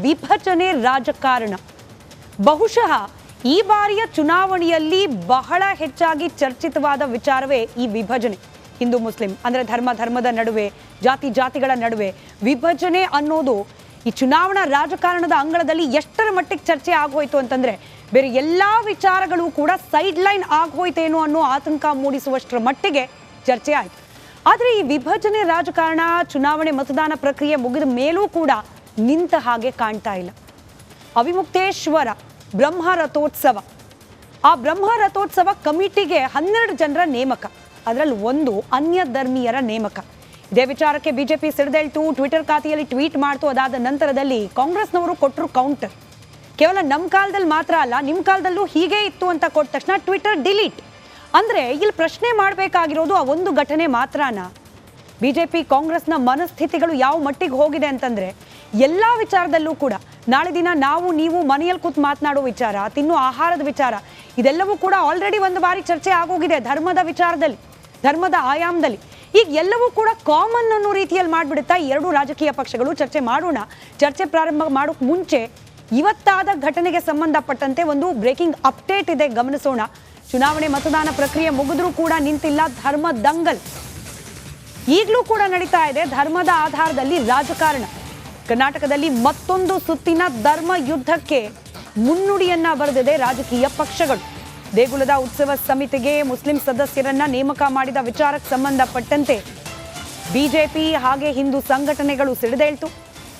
ವಿಭಜನೆ ರಾಜಕಾರಣ. ಬಹುಶಃ ಈ ಬಾರಿಯ ಚುನಾವಣೆಯಲ್ಲಿ ಬಹಳ ಹೆಚ್ಚಾಗಿ ಚರ್ಚಿತವಾದ ವಿಚಾರವೇ ಈ ವಿಭಜನೆ. ಹಿಂದೂ ಮುಸ್ಲಿಂ ಅಂದರೆ ಧರ್ಮದ ನಡುವೆ, ಜಾತಿಗಳ ನಡುವೆ ವಿಭಜನೆ ಅನ್ನೋದು ಈ ಚುನಾವಣಾ ರಾಜಕಾರಣದ ಅಂಗಳದಲ್ಲಿ ಎಷ್ಟರ ಮಟ್ಟಿಗೆ ಚರ್ಚೆ ಆಗೋಯ್ತು ಅಂತಂದ್ರೆ ಬೇರೆ ಎಲ್ಲಾ ವಿಚಾರಗಳು ಕೂಡ ಸೈಡ್ ಲೈನ್ ಆಗೋಯ್ತೇನೋ ಅನ್ನೋ ಆತಂಕ ಮೂಡಿಸುವಷ್ಟರ ಮಟ್ಟಿಗೆ ಚರ್ಚೆ ಆಯ್ತು. ಆದರೆ ಈ ವಿಭಜನೆ ರಾಜಕಾರಣ ಚುನಾವಣೆ ಮತದಾನ ಪ್ರಕ್ರಿಯೆ ಮುಗಿದ ಮೇಲೂ ಕೂಡ ನಿಂತ ಹಾಗೆ ಕಾಣ್ತಾ ಇಲ್ಲ. ಅವಿಮುಕ್ತೇಶ್ವರ ಬ್ರಹ್ಮ ರಥೋತ್ಸವ, ಆ ಬ್ರಹ್ಮ ರಥೋತ್ಸವ ಕಮಿಟಿಗೆ 12 ಜನರ ನೇಮಕ, ಅದರಲ್ಲಿ ಒಂದು ಅನ್ಯ ಧರ್ಮೀಯರ ನೇಮಕ. ಇದೇ ವಿಚಾರಕ್ಕೆ ಬಿಜೆಪಿ ಸಿಡಿದೇಳ್ತು, ಟ್ವಿಟರ್ ಖಾತೆಯಲ್ಲಿ ಟ್ವೀಟ್ ಮಾಡ್ತು. ಅದಾದ ನಂತರದಲ್ಲಿ ಕಾಂಗ್ರೆಸ್ನವರು ಕೊಟ್ಟರು ಕೌಂಟರ್. ಕೇವಲ ನಮ್ಮ ಕಾಲದಲ್ಲಿ ಮಾತ್ರ ಅಲ್ಲ, ನಿಮ್ಮ ಕಾಲದಲ್ಲೂ ಹೀಗೆ ಇತ್ತು ಅಂತ ಕೊಟ್ಟ ತಕ್ಷಣ ಟ್ವಿಟರ್ ಡಿಲೀಟ್. ಅಂದ್ರೆ ಇಲ್ಲಿ ಪ್ರಶ್ನೆ ಮಾಡಬೇಕಾಗಿರೋದು ಆ ಒಂದು ಘಟನೆ ಮಾತ್ರನಾ? ಬಿಜೆಪಿ ಕಾಂಗ್ರೆಸ್ನ ಮನಸ್ಥಿತಿಗಳು ಯಾವ ಮಟ್ಟಿಗೆ ಹೋಗಿದೆ ಅಂತಂದ್ರೆ ಎಲ್ಲಾ ವಿಚಾರದಲ್ಲೂ ಕೂಡ ನಾಳೆ ದಿನ ನಾವು ನೀವು ಮನೆಯಲ್ಲಿ ಕೂತ್ ಮಾತನಾಡೋ ವಿಚಾರ, ತಿನ್ನೋ ಆಹಾರದ ವಿಚಾರ, ಇದೆಲ್ಲವೂ ಕೂಡ ಆಲ್ರೆಡಿ ಒಂದು ಬಾರಿ ಚರ್ಚೆ ಆಗೋಗಿದೆ. ಧರ್ಮದ ವಿಚಾರದಲ್ಲಿ, ಧರ್ಮದ ಆಯಾಮದಲ್ಲಿ ಈಗ ಎಲ್ಲವೂ ಕೂಡ ಕಾಮನ್ ಅನ್ನೋ ರೀತಿಯಲ್ಲಿ ಮಾಡಿಬಿಡುತ್ತಾ ಎರಡು ರಾಜಕೀಯ ಪಕ್ಷಗಳು ಚರ್ಚೆ ಮಾಡೋಣ. ಚರ್ಚೆ ಪ್ರಾರಂಭ ಮಾಡೋಕೆ ಮುಂಚೆ ಇವತ್ತಾದ ಘಟನೆಗೆ ಸಂಬಂಧಪಟ್ಟಂತೆ ಒಂದು ಬ್ರೇಕಿಂಗ್ ಅಪ್ಡೇಟ್ ಇದೆ, ಗಮನಿಸೋಣ. ಚುನಾವಣೆ ಮತದಾನ ಪ್ರಕ್ರಿಯೆ ಮುಗಿದ್ರೂ ಕೂಡ ನಿಂತಿಲ್ಲ ಧರ್ಮ ದಂಗಲ್, ಈಗಲೂ ಕೂಡ ನಡೀತಾ ಇದೆ. ಧರ್ಮದ ಆಧಾರದಲ್ಲಿ ರಾಜಕಾರಣ. ಕರ್ನಾಟಕದಲ್ಲಿ ಮತ್ತೊಂದು ಸುತ್ತಿನ ಧರ್ಮ ಯುದ್ಧಕ್ಕೆ ಮುನ್ನುಡಿಯನ್ನ ಬರೆದಿದೆ ರಾಜಕೀಯ ಪಕ್ಷಗಳು. ದೇಗುಲದ ಉತ್ಸವ ಸಮಿತಿಗೆ ಮುಸ್ಲಿಂ ಸದಸ್ಯರನ್ನ ನೇಮಕ ಮಾಡಿದ ವಿಚಾರಕ್ಕೆ ಸಂಬಂಧಪಟ್ಟಂತೆ ಬಿಜೆಪಿ ಹಾಗೆ ಹಿಂದೂ ಸಂಘಟನೆಗಳು ಸಿಡಿದೇಳ್ತು.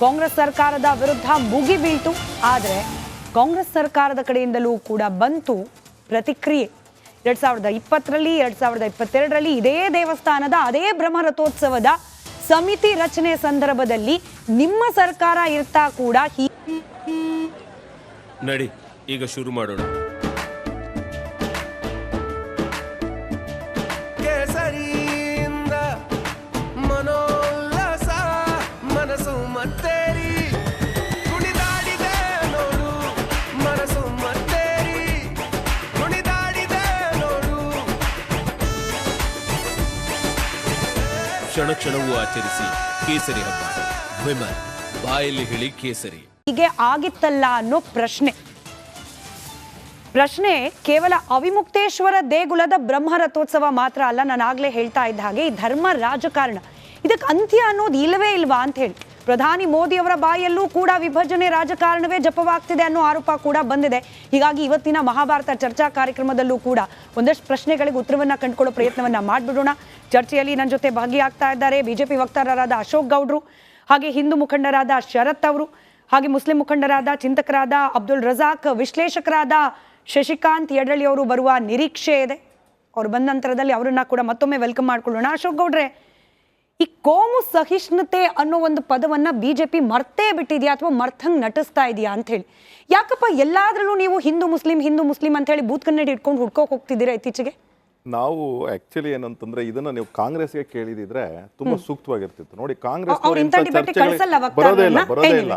ಕಾಂಗ್ರೆಸ್ ಸರ್ಕಾರದ ವಿರುದ್ಧ ಮುಗಿಬೀಳ್ತು. ಆದರೆ ಕಾಂಗ್ರೆಸ್ ಸರ್ಕಾರದ ಕಡೆಯಿಂದಲೂ ಕೂಡ ಬಂತು ಪ್ರತಿಕ್ರಿಯೆ. 2020ರಲ್ಲಿ 2022ರಲ್ಲಿ ಇದೇ ದೇವಸ್ಥಾನದ ಅದೇ ಬ್ರಹ್ಮ ರಥೋತ್ಸವದ ಸಮಿತಿ ರಚನೆ ಸಂದರ್ಭದಲ್ಲಿ ನಿಮ್ಮ ಸರ್ಕಾರ ಇರ್ತಾ ಕೂಡ ನಡಿ ಈಗ ಶುರು ಮಾಡೋಣ. ಕೇಸರಿಯಿಂದ ಮನೋಲ್ಲಾಸ ಮನಸ್ಸು ಮತ್ತೇರಿ ಕುಣಿದಾಡಿದೆ ನೋಡು, ಮನಸ್ಸು ಮತ್ತೇರಿ ಕುಣಿದಾಡಿದೆ ನೋಡು. ಕ್ಷಣ ಕ್ಷಣವೂ ಆಚರಿಸಿ ಕೇಸರಿ ಹಬ್ಬ. ವಿಮಲ್ ಬಾಯಲ್ಲಿ ಹೇಳಿ ಕೇಸರಿ. ಹೀಗೆ ಆಗಿತ್ತಲ್ಲ ಅನ್ನೋ ಪ್ರಶ್ನೆ ಕೇವಲ ಅವಿಮುಕ್ತೇಶ್ವರ ದೇಗುಲದ ಬ್ರಹ್ಮ ರಥೋತ್ಸವ ಮಾತ್ರ ಅಲ್ಲ. ನಾನು ಆಗ್ಲೇ ಹೇಳ್ತಾ ಇದ್ದ ಹಾಗೆ ಈ ಧರ್ಮ ರಾಜಕಾರಣ ಇದಕ್ಕೆ ಅಂತ್ಯ ಅನ್ನೋದು ಇಲ್ಲವೇ ಇಲ್ವಾ ಅಂತ ಹೇಳಿ ಪ್ರಧಾನಿ ಮೋದಿ ಅವರ ಬಾಯಲ್ಲೂ ಕೂಡ ವಿಭಜನೆ ರಾಜಕಾರಣವೇ ಜಪವಾಗ್ತಿದೆ ಅನ್ನೋ ಆರೋಪ ಕೂಡ ಬಂದಿದೆ. ಹೀಗಾಗಿ ಇವತ್ತಿನ ಮಹಾಭಾರತ ಚರ್ಚಾ ಕಾರ್ಯಕ್ರಮದಲ್ಲೂ ಕೂಡ ಒಂದಷ್ಟು ಪ್ರಶ್ನೆಗಳಿಗೆ ಉತ್ತರವನ್ನ ಕಂಡುಕೊಳ್ಳೋ ಪ್ರಯತ್ನವನ್ನ ಮಾಡಿಬಿಡೋಣ. ಚರ್ಚೆಯಲ್ಲಿ ನನ್ನ ಜೊತೆ ಭಾಗಿಯಾಗ್ತಾ ಇದ್ದಾರೆ ಬಿಜೆಪಿ ವಕ್ತಾರರಾದ ಅಶೋಕ್ ಗೌಡ್ರು, ಹಾಗೆ ಹಿಂದೂ ಮುಖಂಡರಾದ ಶರತ್ ಅವರು, ಹಾಗೆ ಮುಸ್ಲಿಂ ಮುಖಂಡರಾದ ಚಿಂತಕರಾದ ಅಬ್ದುಲ್ ರಜಾಕ್, ವಿಶ್ಲೇಷಕರಾದ ಶಶಿಕಾಂತ್ ಯಡಳ್ಳಿ ಅವರು ಬರುವ ನಿರೀಕ್ಷೆ ಇದೆ. ಅವ್ರು ಬಂದ ನಂತರದಲ್ಲಿ ಅವರನ್ನ ಕೂಡ ಮತ್ತೊಮ್ಮೆ ವೆಲ್ಕಮ್ ಮಾಡ್ಕೊಳ್ಳೋಣ. ಅಶೋಕ್ ಗೌಡ್ರೆ, ಈ ಕೋಮು ಸಹಿಷ್ಣುತೆ ಅನ್ನೋ ಒಂದು ಪದವನ್ನ ಬಿಜೆಪಿ ಮರ್ತೇ ಬಿಟ್ಟಿದ್ಯಾ ಅಥವಾ ಮರ್ತಂಗ್ ನಟಿಸ್ತಾ ಇದೆಯಾ ಅಂತ ಹೇಳಿ? ಯಾಕಪ್ಪ ಎಲ್ಲಾದ್ರಲ್ಲೂ ನೀವು ಹಿಂದೂ ಮುಸ್ಲಿಂ ಅಂತ ಹೇಳಿ ಬೂತ್ ಕನ್ನಡಿ ಇಟ್ಕೊಂಡು ಹುಡ್ಕೋಕ್ ಹೋಗ್ತಿದ್ದೀರಾ ಇತ್ತೀಚೆಗೆ? ನಾವು ಆಕ್ಚುಲಿ ಏನಂತಂದ್ರೆ ಇದನ್ನ ನೀವು ಕಾಂಗ್ರೆಸ್ಗೆ ಕೇಳಿದಿದ್ರೆ ತುಂಬಾ ಸೂಕ್ತವಾಗಿರ್ತಿತ್ತು. ನೋಡಿ, ಕಾಂಗ್ರೆಸ್ ಬರೋದೇ ಇಲ್ಲ.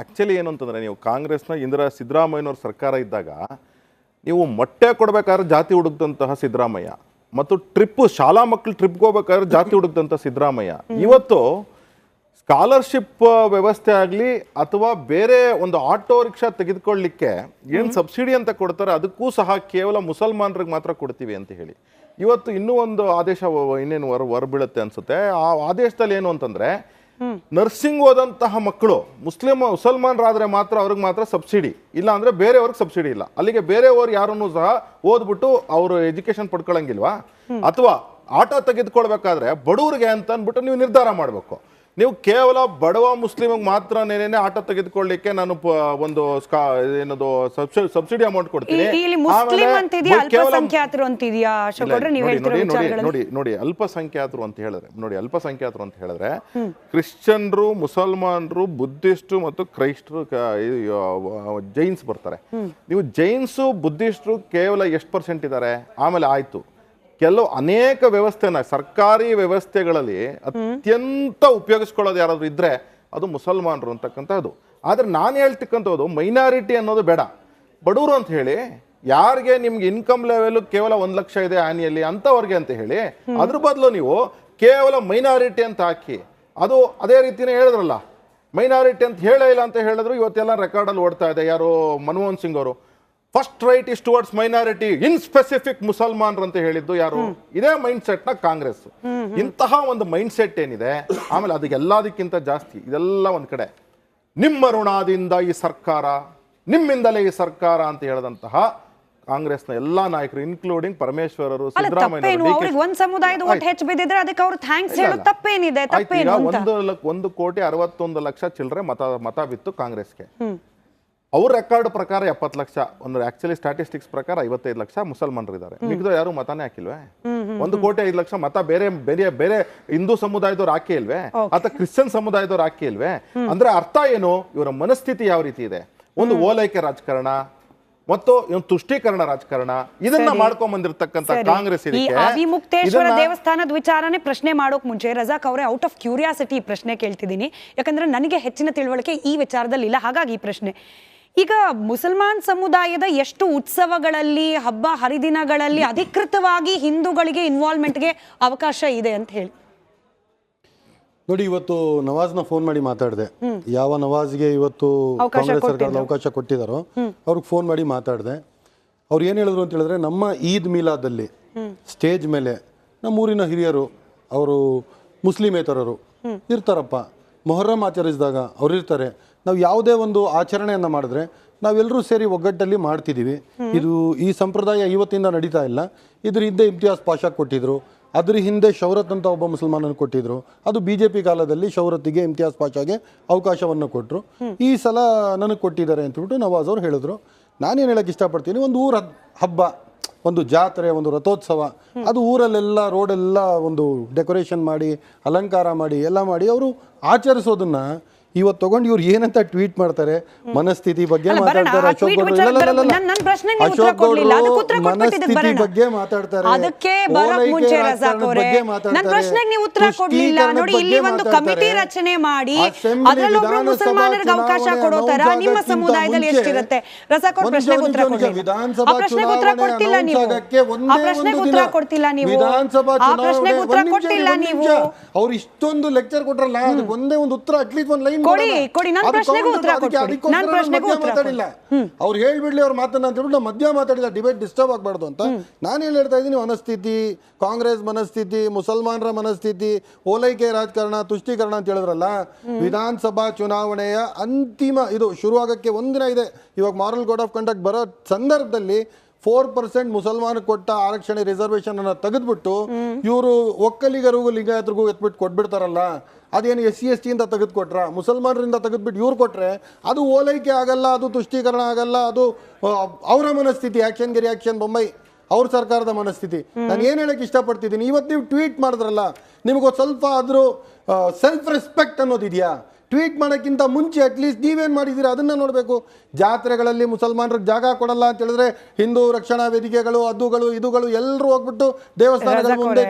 ಆಕ್ಚುಲಿ ಏನು ಅಂತಂದ್ರೆ ನೀವು ಕಾಂಗ್ರೆಸ್ನ ಸಿದ್ದರಾಮಯ್ಯನವ್ರ ಸರ್ಕಾರ ಇದ್ದಾಗ ನೀವು ಮೊಟ್ಟೆ ಕೊಡ್ಬೇಕಾದ್ರೆ ಜಾತಿ ಹುಡುಕ್ದಂತಹ ಸಿದ್ದರಾಮಯ್ಯ, ಮತ್ತು ಶಾಲಾ ಮಕ್ಕಳು ಟ್ರಿಪ್ಗೆ ಹೋಗ್ಬೇಕಾದ್ರೆ ಜಾತಿ ಹುಡುಕ್ದಂತಹ ಸಿದ್ದರಾಮಯ್ಯ, ಇವತ್ತು ಸ್ಕಾಲರ್ಶಿಪ್ ವ್ಯವಸ್ಥೆ ಆಗಲಿ ಅಥವಾ ಬೇರೆ ಒಂದು ಆಟೋ ರಿಕ್ಷಾ ತೆಗೆದುಕೊಳ್ಳಿಕ್ಕೆ ಏನು ಸಬ್ಸಿಡಿ ಅಂತ ಕೊಡ್ತಾರೆ ಅದಕ್ಕೂ ಸಹ ಕೇವಲ ಮುಸಲ್ಮಾನರಿಗೆ ಮಾತ್ರ ಕೊಡ್ತೀವಿ ಅಂತ ಹೇಳಿ ಇವತ್ತು ಇನ್ನೂ ಒಂದು ಆದೇಶ ಇನ್ನೇನು ಹೊರಬೀಳುತ್ತೆ ಅನ್ಸುತ್ತೆ. ಆ ಆದೇಶದಲ್ಲಿ ಏನು ಅಂತಂದ್ರೆ ನರ್ಸಿಂಗ್ ಓದಂತಹ ಮಕ್ಕಳು ಮುಸಲ್ಮಾನರಾದ್ರೆ ಮಾತ್ರ ಅವ್ರಿಗೆ ಮಾತ್ರ ಸಬ್ಸಿಡಿ, ಇಲ್ಲ ಅಂದ್ರೆ ಬೇರೆಯವ್ರಿಗೆ ಸಬ್ಸಿಡಿ ಇಲ್ಲ. ಅಲ್ಲಿಗೆ ಬೇರೆಯವ್ರು ಯಾರನ್ನು ಸಹ ಓದ್ಬಿಟ್ಟು ಅವರು ಎಜುಕೇಶನ್ ಪಡ್ಕೊಳಂಗಿಲ್ವಾ? ಅಥವಾ ಆಟೋ ತೆಗೆದುಕೊಳ್ಬೇಕಾದ್ರೆ ಬಡವ್ರಿಗೆ ಅಂತ ಅಂದ್ಬಿಟ್ಟು ನೀವು ನಿರ್ಧಾರ ಮಾಡಬೇಕು. ನೀವು ಕೇವಲ ಬಡವ ಮುಸ್ಲಿಮಿಗೆ ಮಾತ್ರ ಆಟೋ ತೆಗೆದುಕೊಳ್ಳಿಕ್ಕೆ ನಾನು ಒಂದು ಏನದು ಸಬ್ಸಿಡಿ ಅಮೌಂಟ್ ಕೊಡ್ತೀನಿ. ನೋಡಿ ಅಲ್ಪಸಂಖ್ಯಾತರು ಅಂತ ಹೇಳಿದ್ರೆ ಕ್ರಿಶ್ಚಿಯನ್ರು, ಮುಸಲ್ಮಾನರು, ಬುದ್ಧಿಸ್ಟರು ಮತ್ತು ಕ್ರೈಸ್ತರು, ಜೈನ್ಸ್ ಬರ್ತಾರೆ. ನೀವು ಜೈನ್ಸು ಬುದ್ಧಿಸ್ಟರು ಕೇವಲ ಎಷ್ಟು ಪರ್ಸೆಂಟ್ ಇದ್ದಾರೆ? ಆಮೇಲೆ ಆಯ್ತು, ಕೆಲವು ಅನೇಕ ವ್ಯವಸ್ಥೆನ ಸರ್ಕಾರಿ ವ್ಯವಸ್ಥೆಗಳಲ್ಲಿ ಅತ್ಯಂತ ಉಪಯೋಗಿಸ್ಕೊಳ್ಳೋದು ಯಾರಾದ್ರೂ ಇದ್ರೆ ಅದು ಮುಸಲ್ಮಾನರು ಅಂತಕ್ಕಂಥದ್ದು. ಆದ್ರೆ ನಾನು ಹೇಳ್ತಕ್ಕಂಥದ್ದು ಮೈನಾರಿಟಿ ಅನ್ನೋದು ಬೇಡ, ಬಡವರು ಅಂತ ಹೇಳಿ. ಯಾರಿಗೆ ನಿಮ್ಗೆ ಇನ್ಕಮ್ ಲೆವೆಲ್ ಕೇವಲ 1 ಲಕ್ಷ ಇದೆ ಆನಿಯಲ್ಲಿ ಅಂತವ್ರಿಗೆ ಅಂತ ಹೇಳಿ ಅದ್ರ ಬದಲು ನೀವು ಕೇವಲ ಮೈನಾರಿಟಿ ಅಂತ ಹಾಕಿ, ಅದು ಅದೇ ರೀತಿನೇ ಹೇಳಿದ್ರಲ್ಲ, ಮೈನಾರಿಟಿ ಅಂತ ಹೇಳೇ ಇಲ್ಲ ಅಂತ ಹೇಳಿದ್ರು. ಇವತ್ತೆಲ್ಲ ರೆಕಾರ್ಡಲ್ಲಿ ಓಡ್ತಾ ಇದೆ. ಯಾರು ಮನಮೋಹನ್ ಸಿಂಗ್ ಅವರು first right is towards minority in specific ಮುಸಲ್ಮಾನ್ರು ಅಂತ ಹೇಳಿದ್ದು ಯಾರು? ಇದೇ ಮೈಂಡ್ ಸೆಟ್ ನ ಕಾಂಗ್ರೆಸ್. ಇಂತಹ ಒಂದು ಮೈಂಡ್ ಸೆಟ್ ಏನಿದೆ, ಆಮೇಲೆ ಅದಕ್ಕೆ ಎಲ್ಲದಕ್ಕಿಂತ ಜಾಸ್ತಿ ಇದೆಲ್ಲ ಒಂದ್ ಕಡೆ ನಿಮ್ಮ ಋಣದಿಂದ ಈ ಸರ್ಕಾರ, ನಿಮ್ಮಿಂದಲೇ ಈ ಸರ್ಕಾರ ಅಂತ ಹೇಳಿದಂತಹ ಕಾಂಗ್ರೆಸ್ನ ಎಲ್ಲಾ ನಾಯಕರು ಇನ್ಕ್ಲೂಡಿಂಗ್ ಪರಮೇಶ್ವರರು, ಸಿದ್ದರಾಮಯ್ಯ, ಒಂದ್ ಸಮುದಾಯದ ಓಟ್ ಹೆಚ್ಚು ಬಿದ್ದಿದ್ರೆ ಅದಕ್ಕೆ ಅವರು ಥ್ಯಾಂಕ್ಸ್ ಹೇಳೋದು ತಪ್ಪೇನಿದೆ? ತಪ್ಪೇನು? 1,01,00,000 ಚಿಲ್ಲರೆ ಮತ ಬಿತ್ತು ಕಾಂಗ್ರೆಸ್ಗೆ. ಅವ್ರ ರೆಕಾರ್ಡ್ ಪ್ರಕಾರ 70 ಲಕ್ಷ, ಒಂದು ಆಕ್ಚುಲಿ ಸ್ಟಾಟಿಸ್ಟಿಕ್ಸ್ ಪ್ರಕಾರ 55 ಲಕ್ಷ ಮುಸಲ್ಮಾನರು ಇದ್ದಾರೆ. ಮಿಕ್ಕಿದ ಯಾರು ಮತಾನೇ ಹಾಕಿಲ್ವೇ? 1,05,00,000 ಮತ ಬೇರೆ ಬೇರೆ ಬೇರೆ ಹಿಂದೂ ಸಮುದಾಯದವ್ರು ಹಾಕಿ ಇಲ್ವೇ, ಅಥವಾ ಕ್ರಿಶ್ಚಿಯನ್ ಸಮುದಾಯದವ್ರು ಹಾಕಿ ಇಲ್ವೇ? ಅಂದ್ರೆ ಅರ್ಥ ಏನು? ಇವರ ಮನಸ್ಥಿತಿ ಯಾವ ರೀತಿ ಇದೆ? ಒಂದು ಓಲೈಕೆ ರಾಜಕಾರಣ ಮತ್ತು ತುಷ್ಟೀಕರಣ ರಾಜಕಾರಣ, ಇದನ್ನ ಮಾಡ್ಕೊಂಡ್ ಬಂದಿರತಕ್ಕಂತ ಕಾಂಗ್ರೆಸ್. ಆದಿಮುಕ್ತೇಶ್ವರ ದೇವಸ್ಥಾನದ ವಿಚಾರನೆ ಪ್ರಶ್ನೆ ಮಾಡೋಕ್ ಮುಂಚೆ ರಜಾಕ್ ಅವರೇ, ಔಟ್ ಆಫ್ ಕ್ಯೂರಿಯಾಸಿಟಿ ಪ್ರಶ್ನೆ ಕೇಳ್ತಿದ್ದೀನಿ, ಯಾಕಂದ್ರೆ ನನಗೆ ಹೆಚ್ಚಿನ ತಿಳುವಳಿಕೆ ಈ ವಿಚಾರದಲ್ಲಿ ಇಲ್ಲ, ಹಾಗಾಗಿ ಈ ಪ್ರಶ್ನೆ. ಈಗ ಮುಸಲ್ಮಾನ್ ಸಮುದಾಯದ ಎಷ್ಟು ಉತ್ಸವಗಳಲ್ಲಿ, ಹಬ್ಬ ಹರಿದಿನಗಳಲ್ಲಿ ಅಧಿಕೃತವಾಗಿ ಹಿಂದೂಗಳಿಗೆ ಇನ್ವಾಲ್ವ್ಮೆಂಟ್ಗೆ ಅವಕಾಶ ಇದೆ ಅಂತ ಹೇಳಿ? ನೋಡಿ, ಇವತ್ತು ನವಾಜ್ನ ಫೋನ್ ಮಾಡಿ ಮಾತಾಡಿದೆ. ಯಾವ ನವಾಜ್ಗೆ ಇವತ್ತು ಕಾಂಗ್ರೆಸ್ ಸರ್ಕಾರದ ಅವಕಾಶ ಕೊಟ್ಟಿದ್ದಾರೋ ಅವ್ರಿಗೆ ಫೋನ್ ಮಾಡಿ ಮಾತಾಡಿದೆ. ಅವ್ರು ಏನು ಹೇಳಿದ್ರು ಅಂತ ಹೇಳಿದ್ರೆ, ನಮ್ಮ ಈದ್ ಮಿಲಾದಲ್ಲಿ ಸ್ಟೇಜ್ ಮೇಲೆ ನಮ್ಮೂರಿನ ಹಿರಿಯರು, ಅವರು ಮುಸ್ಲಿಮೇತರರು ಇರ್ತಾರಪ್ಪ, ಮೊಹರ್ರಂ ಆಚರಿಸಿದಾಗ ಅವ್ರು ಇರ್ತಾರೆ. ನಾವು ಯಾವುದೇ ಒಂದು ಆಚರಣೆಯನ್ನು ಮಾಡಿದ್ರೆ ನಾವೆಲ್ಲರೂ ಸೇರಿ ಒಗ್ಗಟ್ಟಲ್ಲಿ ಮಾಡ್ತಿದ್ದೀವಿ. ಈ ಸಂಪ್ರದಾಯ ಇವತ್ತಿಂದ ನಡೀತಾ ಇಲ್ಲ. ಇದ್ರ ಹಿಂದೆ ಇಮ್ತಿಯಾಜ್ ಪಾಷಾ ಕೊಟ್ಟಿದ್ರು, ಅದ್ರ ಹಿಂದೆ ಶೌರತ್ ಅಂತ ಒಬ್ಬ ಮುಸಲ್ಮಾನನ್ನು ಕೊಟ್ಟಿದ್ರು. ಅದು BJP ಕಾಲದಲ್ಲಿ ಶೌರತ್ತಿಗೆ, ಇಮ್ತಿಯಾಜ್ ಪಾಷಾಗೆ ಅವಕಾಶವನ್ನು ಕೊಟ್ಟರು. ಈ ಸಲ ನನಗೆ ಕೊಟ್ಟಿದ್ದಾರೆ ಅಂತಬಿಟ್ಟು ನವಾಜ್ ಅವ್ರು ಹೇಳಿದ್ರು. ನಾನೇನು ಹೇಳಕ್ಕೆ ಇಷ್ಟಪಡ್ತೀನಿ, ಒಂದು ಊರ ಹಬ್ಬ, ಒಂದು ಜಾತ್ರೆ, ಒಂದು ರಥೋತ್ಸವ, ಅದು ಊರಲ್ಲೆಲ್ಲ ರೋಡೆಲ್ಲ ಒಂದು ಡೆಕೋರೇಷನ್ ಮಾಡಿ, ಅಲಂಕಾರ ಮಾಡಿ, ಎಲ್ಲ ಮಾಡಿ ಅವರು ಆಚರಿಸೋದನ್ನ ಇವತ್ತು ತಗೊಂಡು ಇವ್ರು ಏನಂತ ಟ್ವೀಟ್ ಮಾಡ್ತಾರೆ, ಮನಸ್ಥಿತಿ ಬಗ್ಗೆ ಮಾತಾಡ್ತಾರೆ. ಅಶೋಕ್ ಗೌಡ್ರು ಮನಸ್ಥಿತಿ ಬಗ್ಗೆ ಮಾತಾಡ್ತಾರೆ, ಮುಂಚೆ ಪ್ರಶ್ನೆಗೆ ಉತ್ತರ ಕೊಡ್ಲಿಲ್ಲ. ನೋಡಿ, ಇಲ್ಲಿ ಒಂದು ಕಮಿಟಿ ರಚನೆ ಮಾಡಿ ಅದರಲ್ಲೊಬ್ರು ಮುಸಲ್ಮಾನರಿಗೆ ಅವಕಾಶ ಕೊಡೋ ತರ ನಿಮ್ಮ ಸಮುದಾಯದಲ್ಲಿ ಎಷ್ಟಿರುತ್ತೆ? ರಜಾಕ್ ಅವ್ರ ಪ್ರಶ್ನೆಗೆ ಉತ್ತರ ಕೊಡ್ಲಿಲ್ಲ. ಆ ಪ್ರಶ್ನೆಗೆ ಉತ್ತರ ಕೊಡ್ತಿಲ್ಲ ನೀವು. ಆ ಪ್ರಶ್ನೆಗೆ ಉತ್ತರ ಕೊಡ್ತಿಲ್ಲ ನೀವು. ಆ ಪ್ರಶ್ನೆಗೆ ಉತ್ತರ ಕೊಟ್ಟಿಲ್ಲ ನೀವು. ಅವ್ರು ಇಷ್ಟೊಂದು ಲೆಕ್ಚರ್ ಕೊಟ್ರಲ್ಲ, ಅದಕ್ಕೆ ಒಂದೇ ಒಂದು ಉತ್ತರ, ಅಟ್ಲೀಸ್ಟ್ ಒಂದು ಲೈನ್ ಕೊಡಿ. ನನ್ನ ಪ್ರಶ್ನೆಗೆ ಉತ್ತರ ಮಾತಾಡಿಲ್ಲ. ಅವ್ರು ಹೇಳ್ಬಿಡ್ಲಿ ಅವ್ರ ಮಾತನ್ನ ಅಂತ ಹೇಳ್ಬಿಟ್ಟು ಮಧ್ಯ ಮಾತಾಡಿಲ್ಲ, ಡಿಬೇಟ್ ಡಿಸ್ಟರ್ಬ್ ಆಗ್ಬಾರ್ದು ಅಂತ. ನಾನೇನ್ ಹೇಳ್ತಾ ಇದ್ದೀನಿ, ಮನಸ್ಥಿತಿ, ಕಾಂಗ್ರೆಸ್ ಮನಸ್ಥಿತಿ, ಮುಸಲ್ಮಾನರ ಮನಸ್ಥಿತಿ, ಓಲೈಕೆ ರಾಜಕಾರಣ, ತುಷ್ಟೀಕರಣ ಅಂತ ಹೇಳಿದ್ರಲ್ಲ, ವಿಧಾನಸಭಾ ಚುನಾವಣೆಯ ಅಂತಿಮ ಇದು ಶುರುವಾಗಕ್ಕೆ ಒಂದಿನ ಇದೆ. ಇವಾಗ ಮಾರಲ್ ಕೋಡ್ ಆಫ್ ಕಂಡಕ್ಟ್ ಬರೋ ಸಂದರ್ಭದಲ್ಲಿ 4% ಮುಸಲ್ಮಾನ ಕೊಟ್ಟ ಆರಕ್ಷಣೆ ರಿಸರ್ವೇಶನ್ ಅನ್ನ ತೆಗೆದ್ಬಿಟ್ಟು ಇವರು ಒಕ್ಕಲಿಗರಿಗೂ ಲಿಂಗಾಯತರಿಗೂ ಎತ್ಬಿಟ್ಟು ಕೊಟ್ಬಿಡ್ತಾರಲ್ಲ, ಅದೇನು SC/ST ಇಂದ ತೆಗೆದುಕೊಟ್ರ, ಮುಸಲ್ಮಾನರಿಂದ ತೆಗೆದ್ಬಿಟ್ಟು ಇವ್ರು ಕೊಟ್ರೆ ಅದು ಓಲೈಕೆ ಆಗಲ್ಲ, ಅದು ತುಷ್ಟೀಕರಣ ಆಗಲ್ಲ. ಅದು ಅವರ ಮನಸ್ಥಿತಿ, ಆಕ್ಷನ್ಗೆ ರಿಯಾಕ್ಷನ್ ಬೊಂಬೈ ಅವ್ರ ಸರ್ಕಾರದ ಮನಸ್ಥಿತಿ. ನಾನು ಏನು ಹೇಳಕ್ಕೆ ಇಷ್ಟಪಡ್ತಿದ್ದೀನಿ, ಇವತ್ತು ನೀವು ಟ್ವೀಟ್ ಮಾಡಿದ್ರಲ್ಲ, ನಿಮಗೊಂದು ಸ್ವಲ್ಪ ಆದರೂ ಸೆಲ್ಫ್ ರೆಸ್ಪೆಕ್ಟ್ ಅನ್ನೋದಿದೆಯಾ? ಟ್ವೀಟ್ ಮಾಡೋಕ್ಕಿಂತ ಮುಂಚೆ ಅಟ್ಲೀಸ್ಟ್ ನೀವೇನು ಮಾಡಿದ್ದೀರಾ ಅದನ್ನ ನೋಡಬೇಕು. ಜಾತ್ರೆಗಳಲ್ಲಿ ಮುಸಲ್ಮಾನರಿಗೆ ಜಾಗ ಕೊಡಲ್ಲ ಅಂತ ಹೇಳಿದ್ರೆ ಹಿಂದೂ ರಕ್ಷಣಾ ವೇದಿಕೆಗಳು, ಅದುಗಳು ಇದುಗಳು ಎಲ್ಲರೂ ಹೋಗ್ಬಿಟ್ಟು ದೇವಸ್ಥಾನಗಳ ಮುಂದೆ